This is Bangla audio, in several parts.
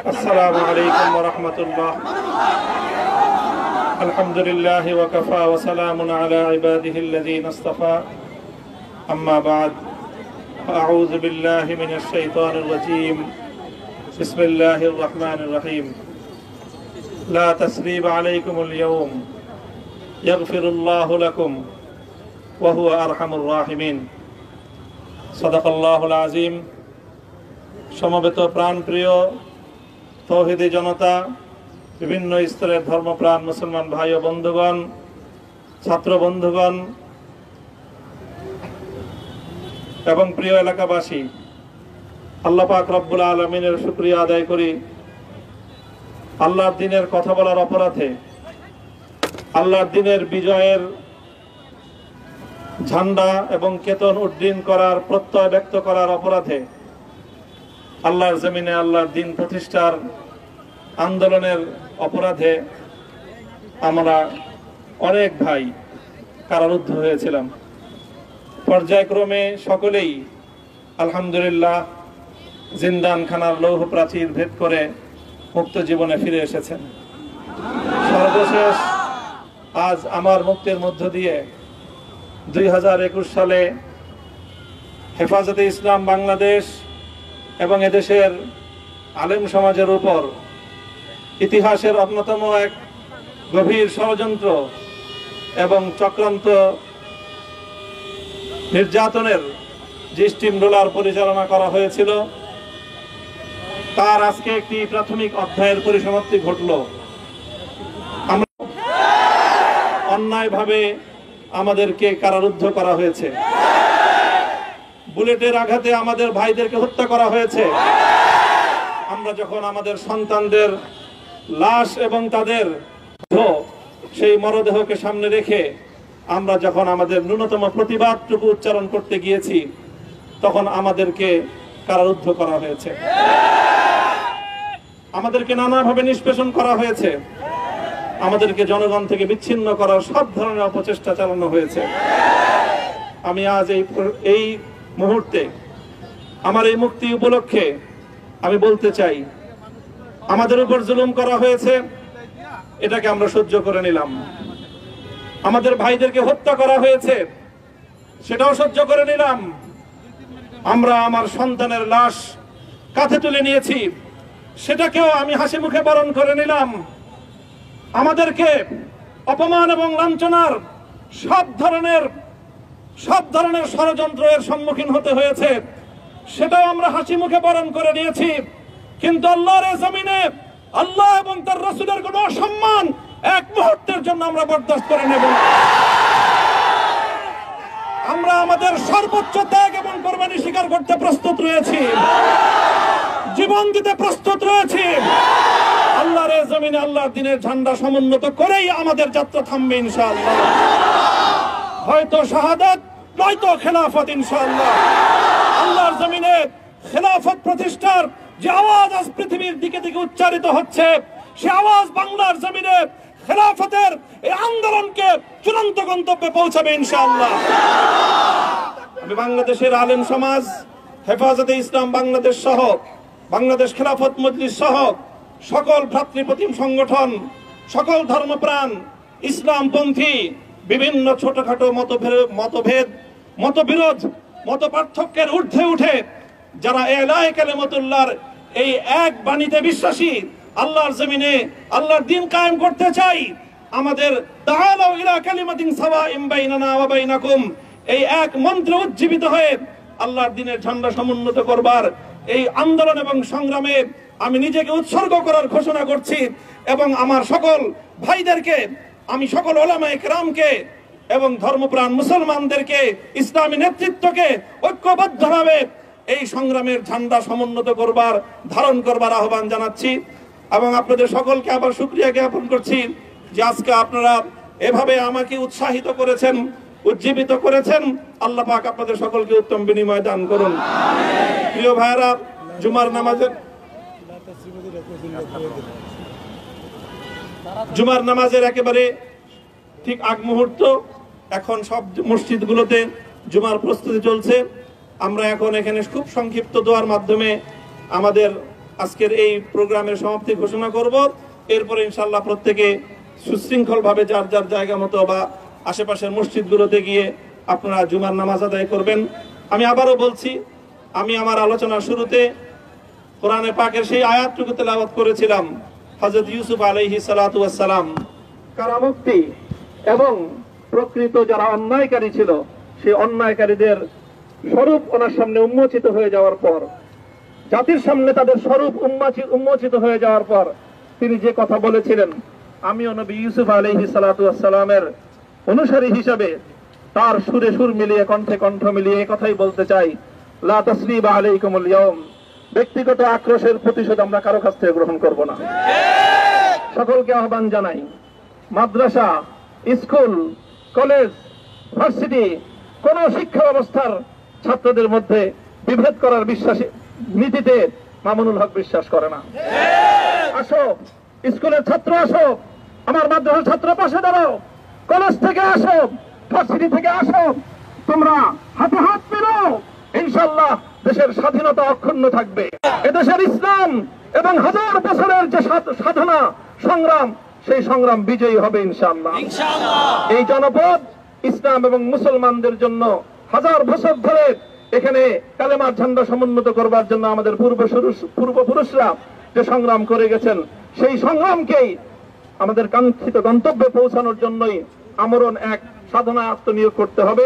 السلام عليكم ورحمة الله. الحمد لله وكفى وسلام على عباده الذين اصطفى. أما بعد فأعوذ بالله من الشيطان الرجيم. بسم الله الرحمن الرحيم. لا تثريب عليكم اليوم يغفر الله لكم وهو أرحم الراحمين. صدق الله العظيم. সমবেত প্রাণপ্রিয় তৌহিদি জনতা, বিভিন্ন স্তরের ধর্মপ্রাণ মুসলমান ভাই ও বন্ধুগণ, ছাত্র বন্ধুগণ এবং প্রিয় এলাকাবাসী, আল্লাহ পাক রব্বুল আলামিনের শুকরিয়া আদায় করি। আল্লাহর দ্বীনের কথা বলার অপরাধে, আল্লাহর দ্বীনের বিজয়ের ঝান্ডা এবং কেতন উড্ডীন করার প্রত্যয় ব্যক্ত করার অপরাধে, আল্লাহর জমিনে আল্লাহর দ্বীন প্রতিষ্ঠার আন্দোলনের অপরাধে আমরা অনেক ভাই কারারুদ্ধ হয়েছিলাম। পর্যায়ক্রমে সকলেই আলহামদুলিল্লাহ জিন্দানখানার লৌহ প্রাচীর ভেদ করে মুক্ত জীবনে ফিরে এসেছেন। সর্বশেষ আজ আমার মুক্তির মধ্য দিয়ে 2021 সালে হেফাজতে ইসলাম বাংলাদেশ এবং এদেশের আলেম সমাজের উপর ইতিহাসের অন্যতম এক গভীর ষড়যন্ত্র এবং চক্রান্ত নির্যাতনের যে স্টিম রোলার পরিচালনা করা হয়েছিল, তার আজকে একটি প্রাথমিক অধ্যায়ের পরিসমাপ্তি ঘটল। আমরা অন্যায়ভাবে আমাদেরকে কারারুদ্ধ করা হয়েছে, বুলেটের আঘাতে আমাদের ভাইদেরকে হত্যা করা হয়েছে। আমরা যখন আমাদের সন্তানদের লাশ এবং তাদের সেই মরদেহকে সামনে রেখে আমরা যখন আমাদের ন্যূনতম প্রতিবাদটুকু উচ্চারণ করতে গিয়েছি, তখন আমাদেরকে কারারুদ্ধ করা হয়েছে, আমাদেরকে নানাভাবে নিষ্পেষণ করা হয়েছে, আমাদেরকে জনগণ থেকে বিচ্ছিন্ন করার সব ধরনের অপচেষ্টা চালানো হয়েছে। আমি আজ এই মুহূর্তে আমার এই মুক্তি উপলক্ষে আমি বলতে চাই, আমাদের উপর জুলুম করা হয়েছে, এটাকে আমরা সহ্য করে নিলাম। আমাদের ভাইদেরকে হত্যা করা হয়েছে, সেটাও সহ্য করে নিলাম। আমরা আমার সন্তানের লাশ কাঁধে তুলে নিয়েছি, সেটাকেও আমি হাসি মুখে বরণ করে নিলাম। আমাদেরকে অপমান এবং লাঞ্ছনার সব ধরনের ষড়যন্ত্রের সম্মুখীন হতে হয়েছে, সেটাও আমরা হাসি মুখে বরণ করে নিয়েছি। কিন্তু আল্লাহর জমিনে আল্লাহ এবং তার রাসূলের কোনো অসম্মান এক মুহূর্তের জন্য আমরা বরদাস্ত করে নেব না। আমরা আমাদের সর্বোচ্চ ত্যাগ এবং কোরবানি স্বীকার করতে প্রস্তুত রয়েছি, জীবন দিতে প্রস্তুত রয়েছি। আল্লাহর জমিনে আল্লাহর দ্বীনের ঝান্ডা সমুন্নত করেই আমাদের যাত্রা থামবে ইনশাআল্লাহ। হয়তো শাহাদাত, নয়তো খেলাফত ইনশাআল্লাহ। আল্লাহর জমিনে খেলাফত প্রতিষ্ঠার যে আওয়াজ আজ পৃথিবীর দিকে দিকে উচ্চারিত হচ্ছে, সে আওয়াজ বাংলার জমিনে খেলাফতের এই আন্দোলনকে চূড়ান্ত গন্তব্যে পৌঁছাবে ইনশাআল্লাহ। আমি বাংলাদেশের আলেম সমাজ, হেফাজতে ইসলাম বাংলাদেশ সহ বাংলাদেশ খেলাফত মজলিস সহ সকল ভ্রাতৃপ্রতিম সংগঠন, সকল ধর্মপ্রাণ, ইসলামপন্থী বিভিন্ন ছোটখাটো মতভেদ, মতবিরোধ, মত পার্থক্যের ঊর্ধ্বে উঠে যারা এলায়ে কালিমাতুল্লাহর এই এক বাণীতে বিশ্বাসী, আল্লাহর জমিনে আল্লাহর দ্বীন কায়েম করতে চাই, আমাদের তাআলাউ ইলা কালিমাতিন সাওয়াইন বাইনানা ওয়া বাইনাকুম, এই এক মন্ত্রে উজ্জীবিত হয়ে আল্লাহর দ্বীনের ঝান্ডা সমুন্নত করবার এই আন্দোলন এবং সংগ্রামে আমি নিজেকে উৎসর্গ করার ঘোষণা করছি। এবং আমার সকল ভাইদেরকে, আমি সকল উলামায়ে কেরামকে এবং ধর্মপ্রাণ মুসলমানদেরকে, ইসলামী নেতৃত্বকে ঐক্যবদ্ধভাবে এই সংগ্রামের ঝান্ডা সমুন্নত করবার, ধারণ করবার আহ্বান জানাচ্ছি। এবং আপনাদের সকলকে আবার শুকরিয়া জ্ঞাপন করছি যে আজকে আপনারা এভাবে আমাকে উৎসাহিত করেছেন, উজ্জীবিত করেছেন। আল্লাহ পাক আপনাদের সকলকে উত্তম বিনিময় দান করুন। প্রিয় ভাইরা, জুমার নামাজের একেবারে ঠিক আগ মুহূর্ত, এখন সব মসজিদগুলোতে জুমার প্রস্তুতি চলছে। আমরা এখন এখানে খুব সংক্ষিপ্ত দোয়ার মাধ্যমে আমাদের আজকের এই প্রোগ্রামের সমাপ্তি ঘোষণা করব। এরপরে ইনশাআল্লাহ প্রত্যেকে সুশৃঙ্খলভাবে যার যার জায়গা মতো বা আশেপাশের মসজিদগুলোতে গিয়ে আপনারা জুমার নামাজ আদায় করবেন। আমি আবারও বলছি, আমি আমার আলোচনার শুরুতে কোরআনে পাকের সেই আয়াতটুকু তেলাওয়াত করেছিলাম, হযরত ইউসুফ আলাইহিস সালাতু ওয়াস সালাম কারামুক্তি এবং প্রকৃত যারা অন্যায়কারী ছিল সেই অন্যায়কারীদের স্বরূপ ওনার সামনে উন্মোচিত হয়ে যাওয়ার পর, জাতির সামনে তাদের স্বরূপ উন্মোচিত হয়ে যাওয়ার পর তিনি যে কথা বলেছিলেন, আমিও নবী ইউসুফ আলাইহিস সালাতু ওয়াস সালামের অনুসারী হিসাবে তার সুরে সুর মিলিয়ে কণ্ঠে কণ্ঠ মিলিয়ে এই কথাই বলতে চাই, লা তাসরিবা আলাইকুমুল ইয়াউম, ব্যক্তিগত আক্রোশের প্রতিশোধ আমরা কারো কাছ থেকে গ্রহণ করব না। সকলকে আহ্বান জানাই, মাদ্রাসা, স্কুল, কলেজ, ভার্সিটি কোন শিক্ষা ব্যবস্থার ছাত্রদের মধ্যে বিভেদ করার বিশ্বাসী নীতিতে মামুনুল হক বিশ্বাস করে না। আসো, স্কুলের ছাত্র আসো, আমার মাদ্রাসার ছাত্র পাশে দাঁড়াও, কলেজ থেকে আসো, ভার্সিটি থেকে আসো, তোমরা হাতে হাত মিলাও, ইনশাআল্লাহ দেশের স্বাধীনতা অক্ষুণ্ণ থাকবে। এদেশের ইসলাম এবং হাজার বছরের যে সাধনা সংগ্রাম, সেই সংগ্রাম বিজয়ী হবে ইনশাআল্লাহ। এই জনপদ ইসলাম এবং মুসলমানদের জন্য হাজার বছর ধরে এখানে কালেমার ঝান্ডা সমুন্নত করবার জন্য আমাদের পূর্বপুরুষরা যে সংগ্রাম করে গেছেন, সেই সংগ্রামকেই আমাদের কাঙ্ক্ষিত গন্তব্যে পৌঁছানোর জন্যই আমরণ এক সাধনায় আত্মনিয়োগ করতে হবে।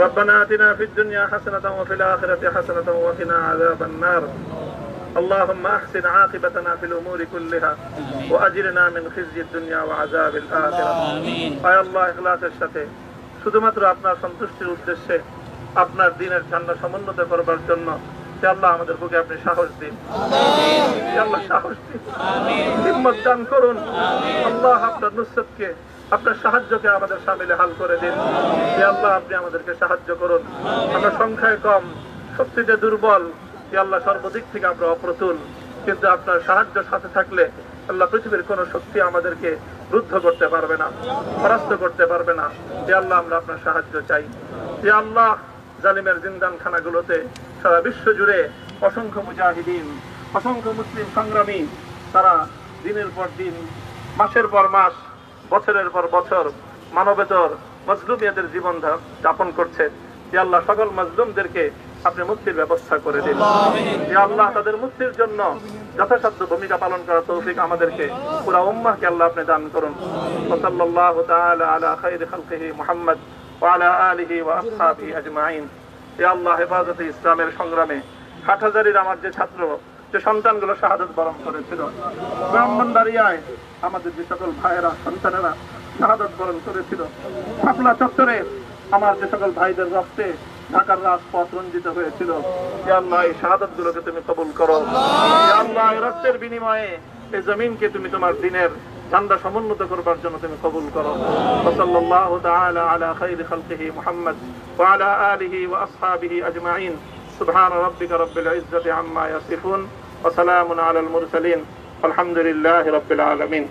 ربنا آتنا في الدنيا حسنة وفي الآخرة حسنة وقنا عذاب النار اللهم أحسن عاقبتنا في الأمور كلها وأجرنا من خزي الدنيا وعذاب الآخرة আয় আল্লাহ, ইখলাসের সাথে শুধুমাত্র আপনার সন্তুষ্টির উদ্দেশ্যে আপনার দ্বীনের ঝান্ডা সমুন্নত করবার জন্য হে আল্লাহ আমাদের বুকে আপনি সাহস দিন, হে আল্লাহ সাহস দিন, হিম্মত দান করুন। আল্লাহ আপনার নুসরতকে, আপনার সাহায্যকে আমাদের শামিলে হাল করে দিন। হে আল্লাহ আপনি আমাদেরকে সাহায্য করুন। আমরা সংখ্যায় কম, শক্তিতে দুর্বল, হে আল্লাহ সর্বদিক থেকে আমরা অপ্রতুল, কিন্তু আপনার সাহায্য সাথে থাকলে আল্লাহ পৃথিবীর কোন শক্তি আমাদেরকে রুদ্ধ করতে পারবে না, পরাস্ত করতে পারবে না। হে আল্লাহ আমরা আপনার সাহায্য চাই। হে আল্লাহ জালিমের জিন্দানখানাগুলোতে সারা বিশ্ব জুড়ে অসংখ্য মুজাহিদিন, অসংখ্য মুসলিম সংগ্রামী, তারা দিনের পর দিন, মাসের পর মাস, বছরের পর বছর মানবেতর মজলুমিয়াদের জীবন যাপন করছে। হে আল্লাহ সকল মজলুমদেরকে আপনি মুক্তির ব্যবস্থা করে দিন। হে আল্লাহ তাদের মুক্তির জন্য যথাসাধ্য ভূমিকা পালন করার তৌফিক আমাদেরকে, পুরা উম্মাহকে আল্লাহ আপনি দান করুন। সাল্লাল্লাহু তাআলা আলা খায়রি খালকিহি মুহাম্মদ ওয়া আলা আলিহি ওয়া আসহাবিহি আজমাইন। হে আল্লাহ হেফাজতে ইসলামের সংগ্রামে হাটহাজারীর আমার যে ছাত্র, যে সন্তানগুলো শাহাদাত বরণ করেছিল, ব্রাহ্মণবাড়িয়ায় আমাদের যে সকল ভাইয়েরা, সন্তানেরা শাহাদাত বরণ করেছিল, শাপলা চত্বরে আমার যে সকল ভাইদের রক্তে ঢাকার রাজপথ রঞ্জিত হয়েছিল, হে আল্লাহ এই শাহাদাত গুলোকে তুমি কবুল করো। হে আল্লাহ এই রক্তের বিনিময়ে এই জমিনকে তুমি তোমার দ্বীনের ঝান্ডা সমুন্নত করবার জন্য তুমি কবুল করো। সাল্লাল্লাহু তাআলা আলা খায়রি খালকিহি মুহাম্মদ ওয়া আলা আলিহি ওয়া আসহাবিহি আজমাইন। সুবহান রাব্বিকা রাব্বিল ইজ্জাতি আম্মা ইয়াসিফুন ওয়া সালামুন আলাল মুরসালিন ওয়ালহামদুলিল্লাহি রাব্বিল আলামিন।